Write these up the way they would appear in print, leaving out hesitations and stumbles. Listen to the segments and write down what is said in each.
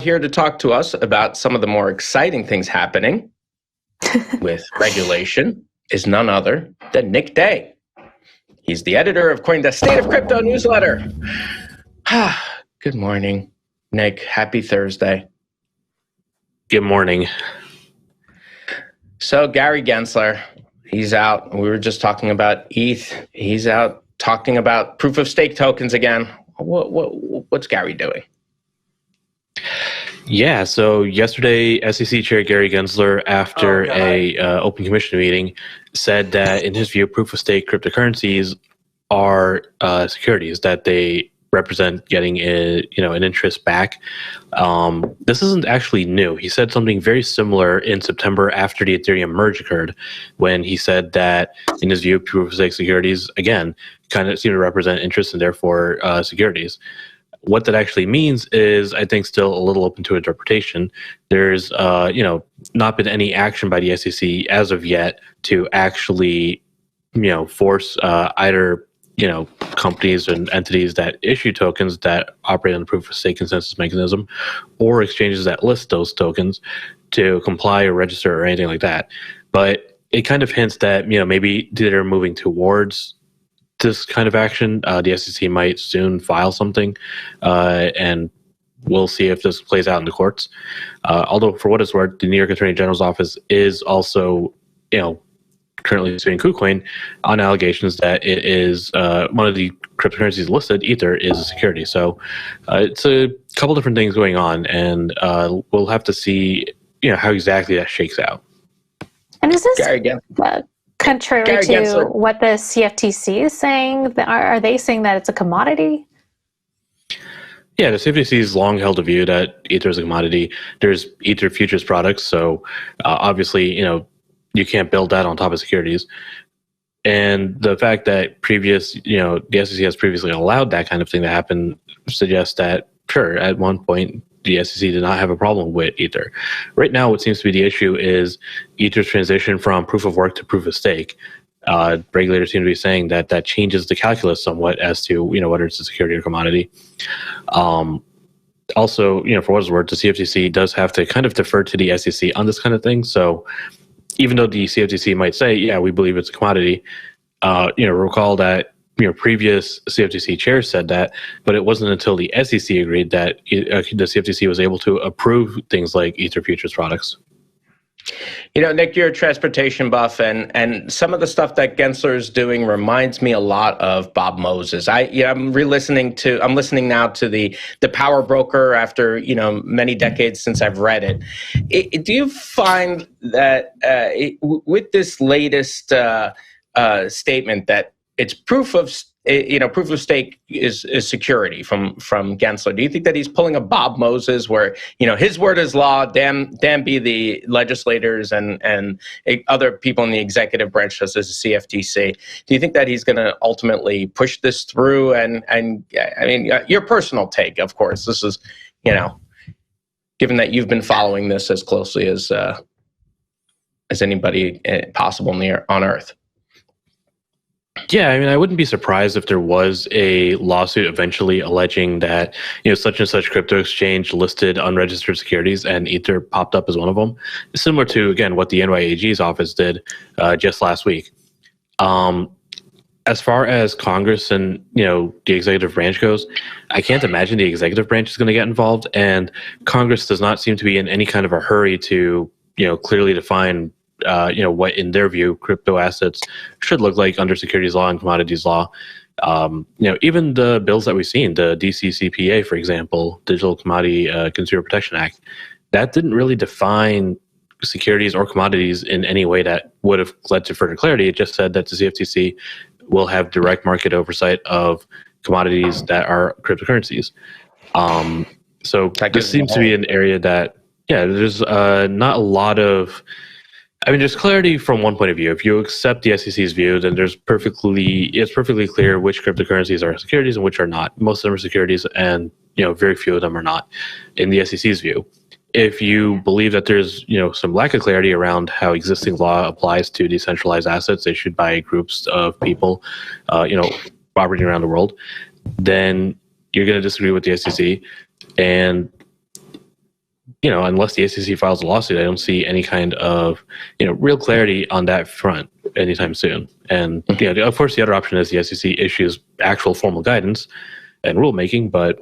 Here to talk to us about some of the more exciting things happening with regulation is none other than Nick Day. He's the editor of CoinDesk State of Crypto newsletter. Good morning, Nick. Happy Thursday. Good morning. So Gary Gensler, he's out. We were just talking about ETH. He's out talking about proof of stake tokens again. What's Gary doing? Yeah, so yesterday, SEC Chair Gary Gensler, after a open commission meeting, said that in his view, proof of stake cryptocurrencies are securities, that they represent getting an interest back. This isn't actually new. He said something very similar in September after the Ethereum merge occurred, when he said that in his view, proof of stake securities again kind of seem to represent interest and therefore securities. What that actually means is, I think, still a little open to interpretation. There's, not been any action by the SEC as of yet to actually, force either, companies and entities that issue tokens that operate on the proof of stake consensus mechanism, or exchanges that list those tokens to comply or register or anything like that. But it kind of hints that, maybe they're moving towards this kind of action. The SEC might soon file something, and we'll see if this plays out in the courts. Although, for what it's worth, the New York Attorney General's office is also, currently suing KuCoin on allegations that it is one of the cryptocurrencies listed, Ether, is a security. So it's a couple different things going on, and we'll have to see, how exactly that shakes out. And is this contrary Gary to Gensler. what the CFTC is saying? Are they saying that it's a commodity? Yeah, the CFTC has long held a view that Ether is a commodity. There's Ether futures products, so obviously, you can't build that on top of securities. And the fact that the SEC has previously allowed that kind of thing to happen suggests that, sure, at one point, the SEC did not have a problem with Ether. Right now, what seems to be the issue is Ether's transition from proof of work to proof of stake. Regulators seem to be saying that changes the calculus somewhat as to whether it's a security or commodity. Also, for what it's worth, the CFTC does have to kind of defer to the SEC on this kind of thing. So even though the CFTC might say, yeah, we believe it's a commodity, recall that previous CFTC chairs said that, but it wasn't until the SEC agreed that the CFTC was able to approve things like Ether futures products. Nick, you're a transportation buff, and some of the stuff that Gensler is doing reminds me a lot of Bob Moses. I'm listening now to the Power Broker after many decades since I've read it. Do you find that with this latest statement that it's proof of stake is security from Gensler? Do you think that he's pulling a Bob Moses, where his word is law, damn be the legislators and other people in the executive branch, such as the CFTC? Do you think that he's going to ultimately push this through? And I mean, your personal take, of course. This is given that you've been following this as closely as anybody possible on Earth. Yeah, I mean, I wouldn't be surprised if there was a lawsuit eventually alleging that, such and such crypto exchange listed unregistered securities, and Ether popped up as one of them. Similar to, again, what the NYAG's office did just last week. As far as Congress and, the executive branch goes, I can't imagine the executive branch is going to get involved, and Congress does not seem to be in any kind of a hurry to, clearly define what in their view crypto assets should look like under securities law and commodities law. Even the bills that we've seen, the DCCPA, for example, Digital Commodity Consumer Protection Act, that didn't really define securities or commodities in any way that would have led to further clarity. It just said that the CFTC will have direct market oversight of commodities that are cryptocurrencies. So this seems to be an area that, there's not a lot of, there's clarity from one point of view. If you accept the SEC's view, then it's perfectly clear which cryptocurrencies are securities and which are not. Most of them are securities, and very few of them are not, in the SEC's view. If you believe that there's some lack of clarity around how existing law applies to decentralized assets issued by groups of people, operating around the world, then you're going to disagree with the SEC. And unless the SEC files a lawsuit, I don't see any kind of, real clarity on that front anytime soon. And, of course, the other option is the SEC issues actual formal guidance and rulemaking, but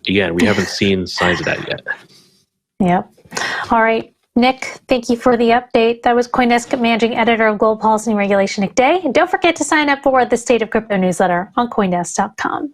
again, we haven't seen signs of that yet. Yep. All right. Nick, thank you for the update. That was CoinDesk Managing Editor of Global Policy and Regulation, Nick Day. And don't forget to sign up for the State of Crypto newsletter on CoinDesk.com.